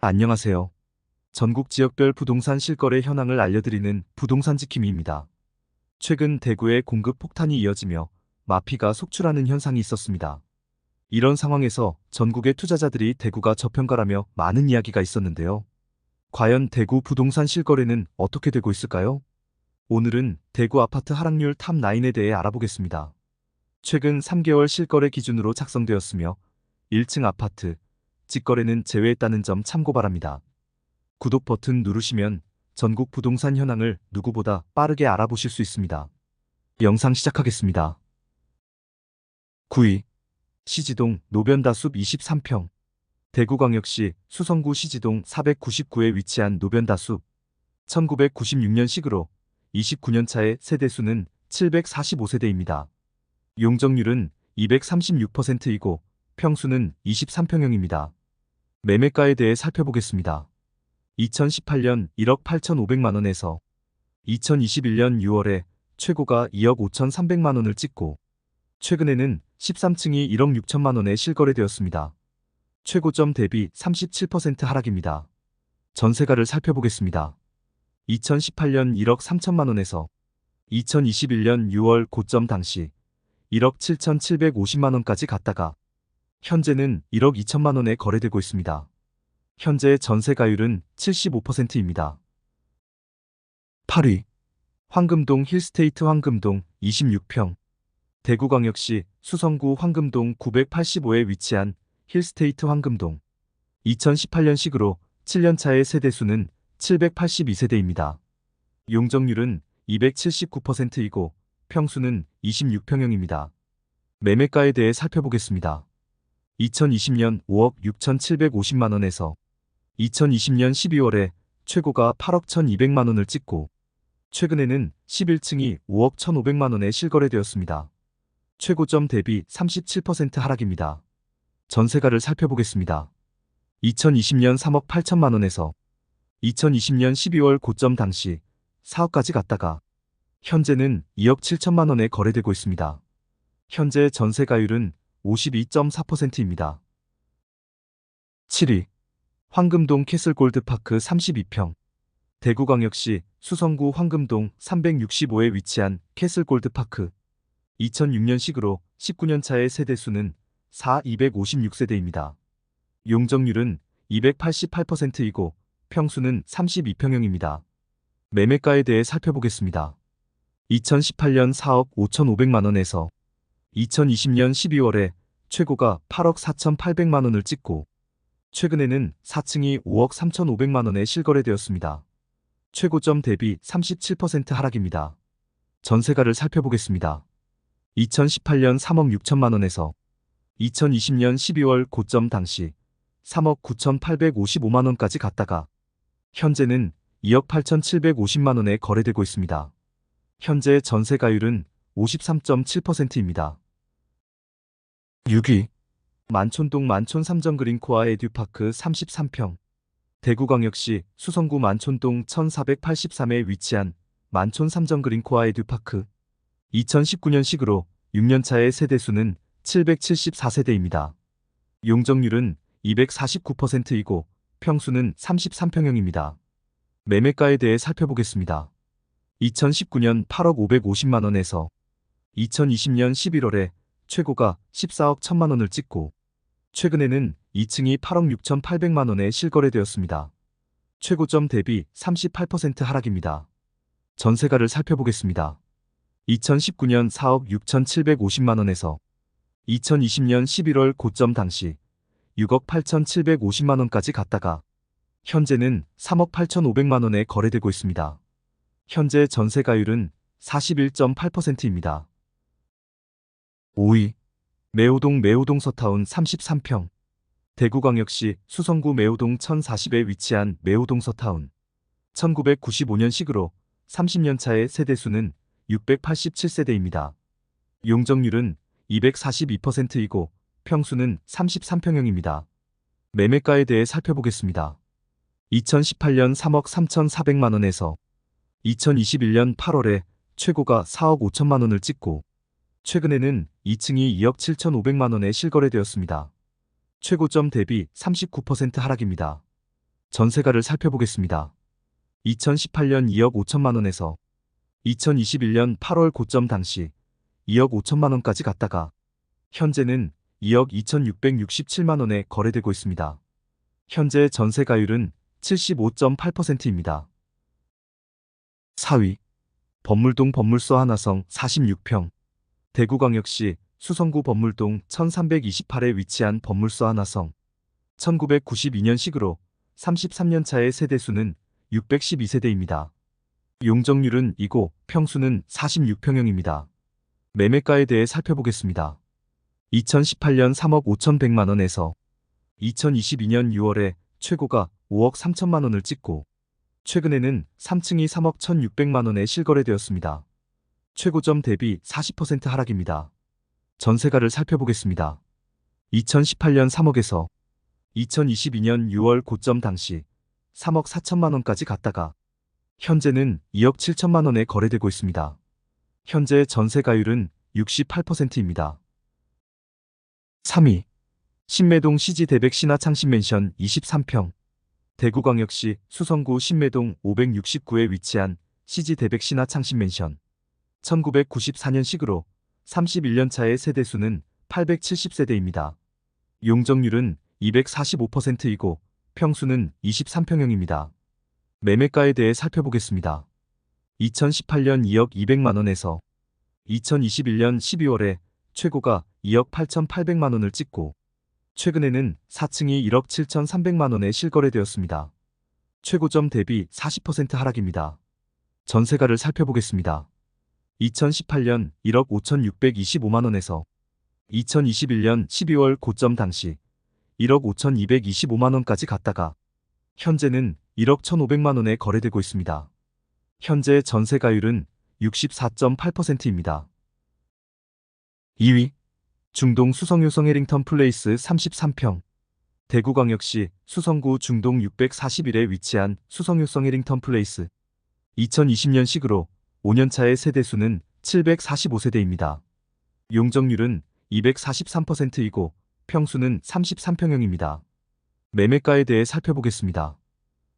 안녕하세요. 전국 지역별 부동산 실거래 현황을 알려드리는 부동산 지킴이입니다. 최근 대구에 공급 폭탄이 이어지며 마피가 속출하는 현상이 있었습니다. 이런 상황에서 전국의 투자자들이 대구가 저평가라며 많은 이야기가 있었는데요. 과연 대구 부동산 실거래는 어떻게 되고 있을까요? 오늘은 대구 아파트 하락률 탑9에 대해 알아보겠습니다. 최근 3개월 실거래 기준으로 작성되었으며 1층 아파트, 직거래는 제외했다는 점 참고 바랍니다. 구독 버튼 누르시면 전국 부동산 현황을 누구보다 빠르게 알아보실 수 있습니다. 영상 시작하겠습니다. 9위. 시지동 노변다숲 23평. 대구광역시 수성구 시지동 499에 위치한 노변다숲. 1996년식으로 29년 차의 세대수는 745세대입니다. 용적률은 236%이고 평수는 23평형입니다. 매매가에 대해 살펴보겠습니다. 2018년 1억 8,500만원에서 2021년 6월에 최고가 2억 5,300만원을 찍고 최근에는 13층이 1억 6천만원에 실거래되었습니다. 최고점 대비 37% 하락입니다. 전세가를 살펴보겠습니다. 2018년 1억 3천만원에서 2021년 6월 고점 당시 1억 7,750만원까지 갔다가 현재는 1억 2천만원에 거래되고 있습니다. 현재 전세가율은 75%입니다. 8위. 황금동 힐스테이트 황금동 26평. 대구광역시 수성구 황금동 985에 위치한 힐스테이트 황금동. 2018년식으로 7년차의 세대수는 782세대입니다. 용적률은 279%이고 평수는 26평형입니다. 매매가에 대해 살펴보겠습니다. 2020년 5억 6,750만원에서 2020년 12월에 최고가 8억 1,200만원을 찍고 최근에는 11층이 5억 1,500만원에 실거래되었습니다. 최고점 대비 37% 하락입니다. 전세가를 살펴보겠습니다. 2020년 3억 8천만원에서 2020년 12월 고점 당시 4억까지 갔다가 현재는 2억 7천만원에 거래되고 있습니다. 현재 전세가율은 52.4%입니다. 7위. 황금동 캐슬골드파크 32평. 대구광역시 수성구 황금동 365에 위치한 캐슬골드파크. 2006년식으로 19년 차의 세대수는 256세대입니다. 용적률은 288%이고 평수는 32평형입니다. 매매가에 대해 살펴보겠습니다. 2018년 4억 5,500만원에서 2020년 12월에 최고가 8억 4,800만원을 찍고 최근에는 4층이 5억 3,500만원에 실거래되었습니다. 최고점 대비 37% 하락입니다. 전세가를 살펴보겠습니다. 2018년 3억 6천만원에서 2020년 12월 고점 당시 3억 9,855만원까지 갔다가 현재는 2억 8,750만원에 거래되고 있습니다. 현재 전세가율은 53.7%입니다. 6위. 만촌동 만촌 삼정그린코아 에듀파크 33평. 대구광역시 수성구 만촌동 1483에 위치한 만촌 삼정그린코아 에듀파크. 2019년식으로 6년차의 세대수는 774세대입니다. 용적률은 249%이고 평수는 33평형입니다. 매매가에 대해 살펴보겠습니다. 2019년 8억 550만원에서 2020년 11월에 최고가 14억 1천만원을 찍고 최근에는 2층이 8억 6,800만원에 실거래되었습니다. 최고점 대비 38% 하락입니다. 전세가를 살펴보겠습니다. 2019년 4억 6,750만원에서 2020년 11월 고점 당시 6억 8,750만원까지 갔다가 현재는 3억 8,500만원에 거래되고 있습니다. 현재 전세가율은 41.8%입니다. 5위. 매호동 서타운 33평. 대구광역시 수성구 매호동 1040에 위치한 매호동 서타운. 1995년식으로 30년 차의 세대수는 687세대입니다. 용적률은 242%이고 평수는 33평형입니다. 매매가에 대해 살펴보겠습니다. 2018년 3억 3,400만원에서 2021년 8월에 최고가 4억 5천만원을 찍고 최근에는 2층이 2억 7,500만원에 실거래되었습니다. 최고점 대비 39% 하락입니다. 전세가를 살펴보겠습니다. 2018년 2억 5천만 원에서 2021년 8월 고점 당시 2억 5천만 원까지 갔다가 현재는 2억 2,667만 원에 거래되고 있습니다. 현재 전세가율은 75.8%입니다. 4위 법물동 법물소 하나성 46평 대구광역시 수성구 법물동 1328에 위치한 법물소 하나성 1992년식으로 33년 차의 세대수는 612세대입니다. 용적률은 2고 평수는 46평형입니다. 매매가에 대해 살펴보겠습니다. 2018년 3억 5,100만 원에서 2022년 6월에 최고가 5억 3천만 원을 찍고 최근에는 3층이 3억 1,600만 원에 실거래되었습니다. 최고점 대비 40% 하락입니다. 전세가를 살펴보겠습니다. 2018년 3억에서 2022년 6월 고점 당시 3억 4천만 원까지 갔다가 현재는 2억 7천만 원에 거래되고 있습니다. 현재 전세가율은 68%입니다. 3위 신매동 CG 대백 신화창신맨션 23평 대구광역시 수성구 신매동 569에 위치한 CG 대백 신화창신맨션 1994년식으로 31년 차의 세대수는 870세대입니다. 용적률은 245%이고 평수는 23평형입니다. 매매가에 대해 살펴보겠습니다. 2018년 2억 200만 원에서 2021년 12월에 최고가 2억 8,800만 원을 찍고 최근에는 4층이 1억 7,300만 원에 실거래되었습니다. 최고점 대비 40% 하락입니다. 전세가를 살펴보겠습니다. 2018년 1억 5,625만 원에서 2021년 12월 고점 당시 1억 5,225만 원까지 갔다가 현재는 1억 1,500만 원에 거래되고 있습니다. 현재 전세가율은 64.8%입니다. 2위 중동 수성유성 해링턴 플레이스 33평 대구광역시 수성구 중동 641에 위치한 수성유성 해링턴 플레이스 2020년식으로 5년차의 세대수는 745세대입니다. 용적률은 243%이고 평수는 33평형입니다. 매매가에 대해 살펴보겠습니다.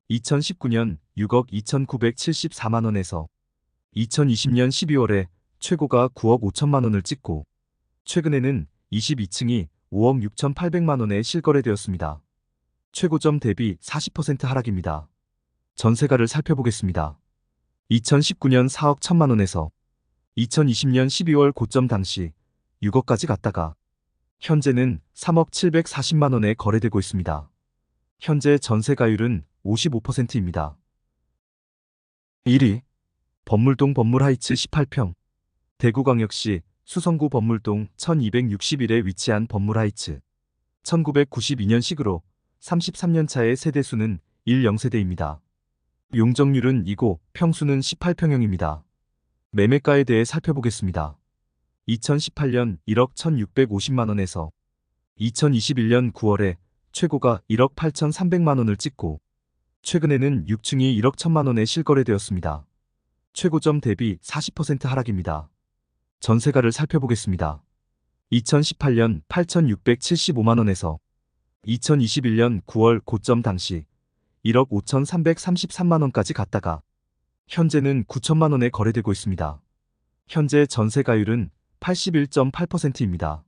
2019년 6억 2,974만 원에서 2020년 12월에 최고가 9억 5천만 원을 찍고 최근에는 22층이 5억 6,800만 원에 실거래되었습니다. 최고점 대비 40% 하락입니다. 전세가를 살펴보겠습니다. 2019년 4억 1천만 원에서 2020년 12월 고점 당시 6억까지 갔다가 현재는 3억 740만 원에 거래되고 있습니다. 현재 전세가율은 55%입니다. 1위 법물동 법물하이츠 18평 대구광역시 수성구 법물동 1261에 위치한 법물하이츠 1992년식으로 33년 차의 세대수는 10세대입니다. 용적률은 2고 평수는 18평형입니다. 매매가에 대해 살펴보겠습니다. 2018년 1억 1,650만 원에서 2021년 9월에 최고가 1억 8,300만 원을 찍고 최근에는 6층이 1억 1천만 원에 실거래되었습니다. 최고점 대비 40% 하락입니다. 전세가를 살펴보겠습니다. 2018년 8,675만 원에서 2021년 9월 고점 당시 1억 5,333만 원까지 갔다가 현재는 9천만 원에 거래되고 있습니다. 현재 전세가율은 81.8%입니다.